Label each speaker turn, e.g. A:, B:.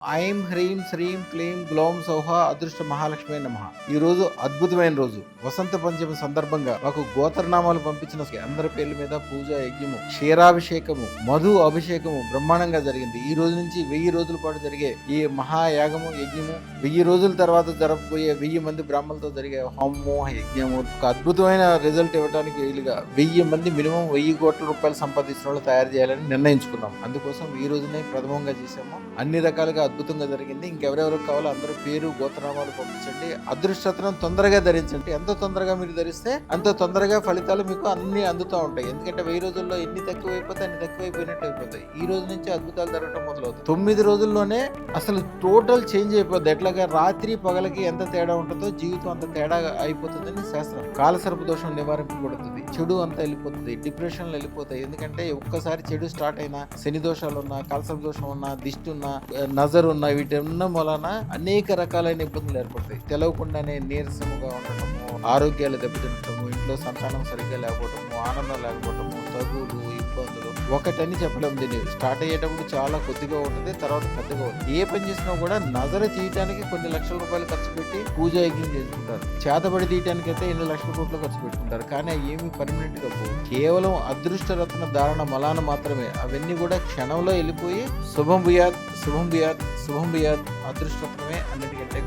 A: ఐం హ్రీం శ్రీం క్లీం గ్లౌం సౌహ అదృష్ట మహాలక్ష్మి నమః. ఈ రోజు అద్భుతమైన రోజు. వసంత పంచమి సందర్భంగా మాకు గోత్రనామాలు పంపించిన అందరి పేర్ల మీద పూజ, యజ్ఞము, క్షీరాభిషేకము, మధు అభిషేకము బ్రహ్మాండంగా జరిగింది. ఈ రోజు నుంచి 1000 రోజుల పాటు జరిగే ఈ మహాయాగము, యజ్ఞము, 1000 రోజుల తర్వాత జరగబోయే 1000 మంది బ్రాహ్మణులతో జరిగే హోమము, యజ్ఞము ఒక అద్భుతమైన రిజల్ట్ ఇవ్వడానికి వీలుగా 1000 మంది మినిమం 1000 కోట్ల రూపాయలు సంపాదించిన వాళ్ళు తయారు చేయాలని నిర్ణయించుకున్నాం. అందుకోసం ఈ రోజునే ప్రథమంగా చేసాము. అన్ని రకాలుగా అద్భుతంగా జరిగింది. ఇంకెవరెవరికి కావాలో అందరూ పేరు, గోత్రనామాలు పంపించండి. అదృష్టతను తొందరగా ధరించండి. ఎంత తొందరగా మీరు ధరిస్తే అంత తొందరగా ఫలితాలు మీకు అన్ని అందుతూ ఉంటాయి. ఎందుకంటే 1000 రోజుల్లో ఎన్ని తక్కువైపోతే అన్ని తక్కువైపోయినట్టు అయిపోతాయి. ఈ రోజు నుంచి అద్భుతాలు జరగడం మొదలవుతాయి. 9 రోజుల్లోనే అసలు టోటల్ చేంజ్ అయిపోద్ది. ఎట్లాగా రాత్రి పగలకి ఎంత తేడా ఉంటుందో జీవితం అంత తేడా అయిపోతుందని శాస్త్రం. కాలసర్ప దోషం నివారింపబడుతుంది. చెడు అంతా వెళ్ళిపోతుంది. డిప్రెషన్లు వెళ్ళిపోతాయి. ఎందుకంటే ఒక్కసారి చెడు స్టార్ట్ అయినా, శని దోషాలు ఉన్నా, కాలసర్ప దోషం ఉన్నా, దిష్టి ఉన్నా, నజర్ ఉన్నా, వీటి ఉన్న వలన అనేక రకాలైన ఇబ్బందులు ఏర్పడతాయి. తెలవకుండానే నీరసముగా ఉండటము, ఆరోగ్యాలు దెబ్బతింటము, ఇంట్లో సంతానం సరిగ్గా లేకపోవటము, ఆనందం లేకపోవటము, తగులు, ఇబ్బందులు ఒకటని చెప్పలేము. దీన్ని స్టార్ట్ అయ్యేటప్పుడు చాలా కొద్దిగా ఉంటుంది, తర్వాత పెద్దగా ఉంటుంది. ఏ పని చేసినా కూడా నజర తీయటానికి కొన్ని లక్షల రూపాయలు ఖర్చు పెట్టి పూజ యజ్ఞం చేసుకుంటారు. చేతబడి తీయటానికి అయితే ఎన్ని లక్షల కోట్లు ఖర్చు పెట్టుకుంటారు. కానీ ఏమి పర్మనెంట్ గా పోవు. కేవలం అదృష్ట రత్న ధారణ మలాన మాత్రమే. అవన్నీ కూడా క్షణంలో వెళ్ళిపోయి శుభం భూయాత్, శుభం భూయాత్, శుభం భూయాత్, అదృష్టమే అన్నిటికంటే